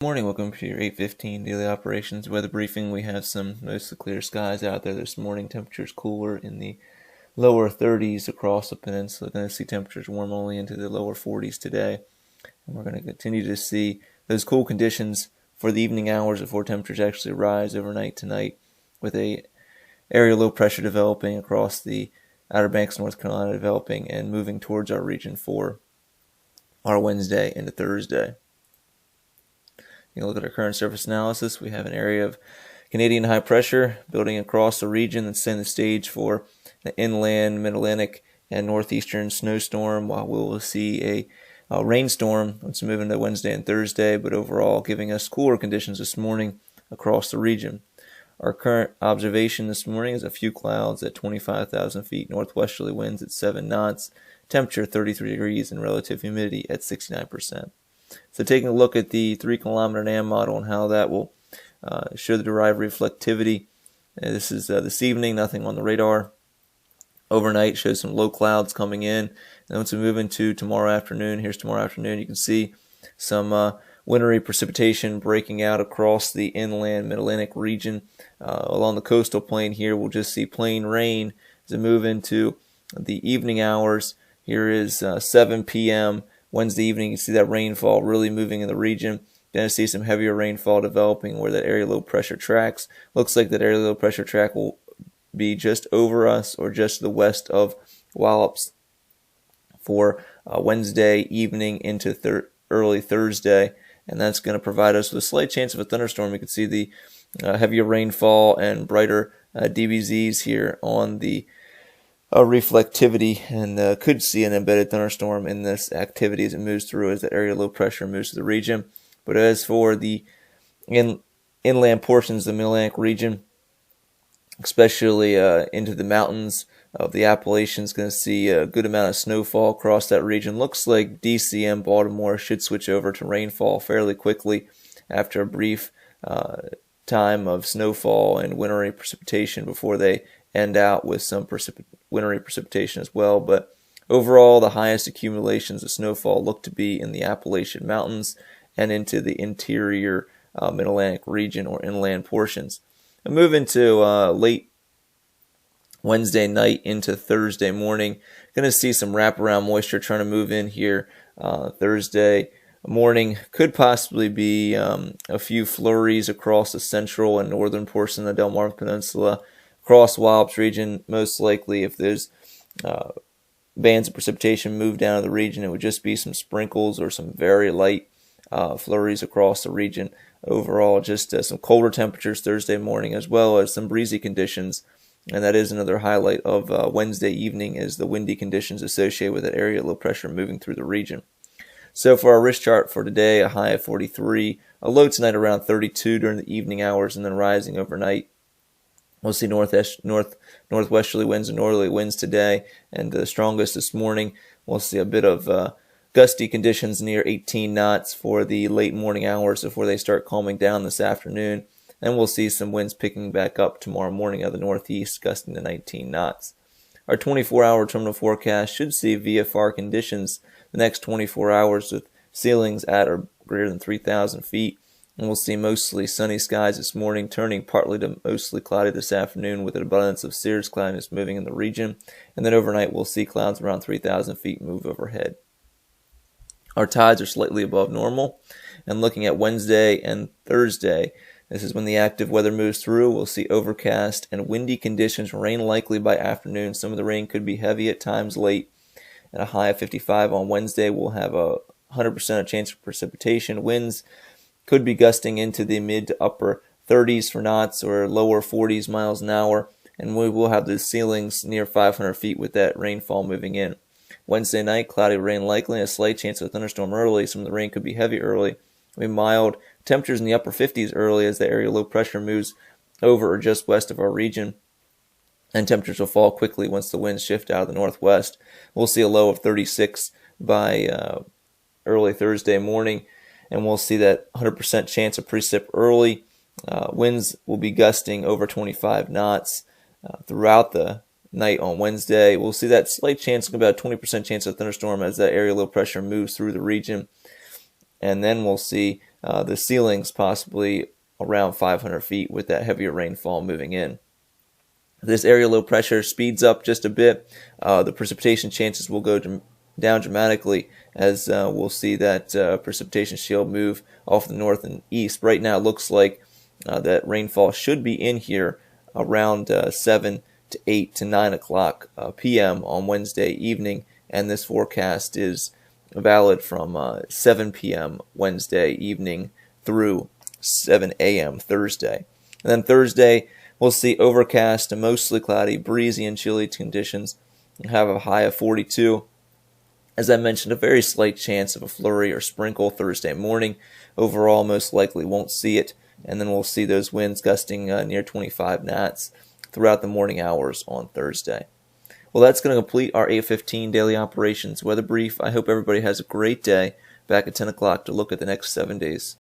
Morning, welcome to your 8:15 daily operations weather briefing. We have some mostly clear skies out there this morning. Temperatures cooler in the lower 30s across the peninsula. Going to see temperatures warm only into the lower 40s today. And we're going to continue to see those cool conditions for the evening hours before temperatures actually rise overnight tonight, with a area low pressure developing across the Outer Banks, North Carolina, developing and moving towards our region for our Wednesday into Thursday. You can look at our current surface analysis. We have an area of Canadian high pressure building across the region that's setting the stage for the inland, mid-Atlantic, and northeastern snowstorm, while we will see a rainstorm once we move into Wednesday and Thursday, but overall giving us cooler conditions this morning across the region. Our current observation this morning is a few clouds at 25,000 feet, northwesterly winds at 7 knots, temperature 33 degrees, and relative humidity at 69%. So taking a look at the 3-kilometer NAM model and how that will show the derived reflectivity. This is this evening, nothing on the radar. Overnight shows some low clouds coming in. And once we move into tomorrow afternoon, here's tomorrow afternoon, you can see some wintry precipitation breaking out across the inland mid-Atlantic region. Along the coastal plain here, we'll just see plain rain as we move into the evening hours. Here is 7 p.m. Wednesday evening. You see that rainfall really moving in the region. Going to see some heavier rainfall developing where that area low pressure tracks. Looks like that area low pressure track will be just over us or just to the west of Wallops for Wednesday evening into early Thursday. And that's going to provide us with a slight chance of a thunderstorm. You can see the heavier rainfall and brighter DBZs here on the reflectivity, and could see an embedded thunderstorm in this activity as it moves through, as the area low pressure moves to the region. But as for the inland portions of the Mid-Atlantic region, especially into the mountains of the Appalachians, going to see a good amount of snowfall across that region. Looks like DC and Baltimore should switch over to rainfall fairly quickly after a brief time of snowfall and wintry precipitation before they end out with some wintry precipitation as well. But overall, the highest accumulations of snowfall look to be in the Appalachian Mountains and into the interior Mid-Atlantic region or inland portions. I move into late Wednesday night into Thursday morning. Going to see some wraparound moisture trying to move in here Thursday morning. Could possibly be a few flurries across the central and northern portion of the Delmarva Peninsula, across Wallops region. Most likely, if there's bands of precipitation move down to the region, it would just be some sprinkles or some very light flurries across the region. Overall, just some colder temperatures Thursday morning, as well as some breezy conditions. And that is another highlight of Wednesday evening, is the windy conditions associated with that area low pressure moving through the region. So for our risk chart for today, a high of 43, a low tonight around 32 during the evening hours, and then rising overnight. We'll see northwesterly winds and northerly winds today, and the strongest this morning. We'll see a bit of gusty conditions near 18 knots for the late morning hours before they start calming down this afternoon. And we'll see some winds picking back up tomorrow morning out of the northeast, gusting to 19 knots. Our 24-hour terminal forecast should see VFR conditions the next 24 hours with ceilings at or greater than 3,000 feet. And we'll see mostly sunny skies this morning, turning partly to mostly cloudy this afternoon with an abundance of cirrus cloudiness moving in the region. And then overnight we'll see clouds around 3,000 feet move overhead. Our tides are slightly above normal. And looking at Wednesday and Thursday, this is when the active weather moves through. We'll see overcast and windy conditions, rain likely by afternoon. Some of the rain could be heavy at times late. At a high of 55 on Wednesday, we'll have a 100% chance of precipitation. Winds could be gusting into the mid to upper 30s for knots or lower 40s miles an hour, and we will have the ceilings near 500 feet with that rainfall moving in. Wednesday night, cloudy rain likely, and a slight chance of a thunderstorm early. Some of the rain could be heavy early. It'll be mild. Temperatures in the upper 50s early as the area low pressure moves over or just west of our region, and temperatures will fall quickly once the winds shift out of the northwest. We'll see a low of 36 by early Thursday morning, and we'll see that 100% chance of precip early. Winds will be gusting over 25 knots throughout the night on Wednesday. We'll see that slight chance, about 20% chance of thunderstorm as that area low pressure moves through the region. And then we'll see the ceilings possibly around 500 feet with that heavier rainfall moving in. This area low pressure speeds up just a bit. The precipitation chances will go down dramatically as we'll see that precipitation shield move off the north and east. Right now it looks like that rainfall should be in here around 7 to 8 to 9 o'clock p.m. on Wednesday evening, and this forecast is valid from 7 p.m. Wednesday evening through 7 a.m. Thursday. And then Thursday, we'll see overcast and mostly cloudy, breezy and chilly conditions. We'll have a high of 42. As I mentioned, a very slight chance of a flurry or sprinkle Thursday morning. Overall, most likely won't see it. And then we'll see those winds gusting near 25 knots throughout the morning hours on Thursday. Well, that's going to complete our 8:15 daily operations weather brief. I hope everybody has a great day. Back at 10 o'clock to look at the next 7 days.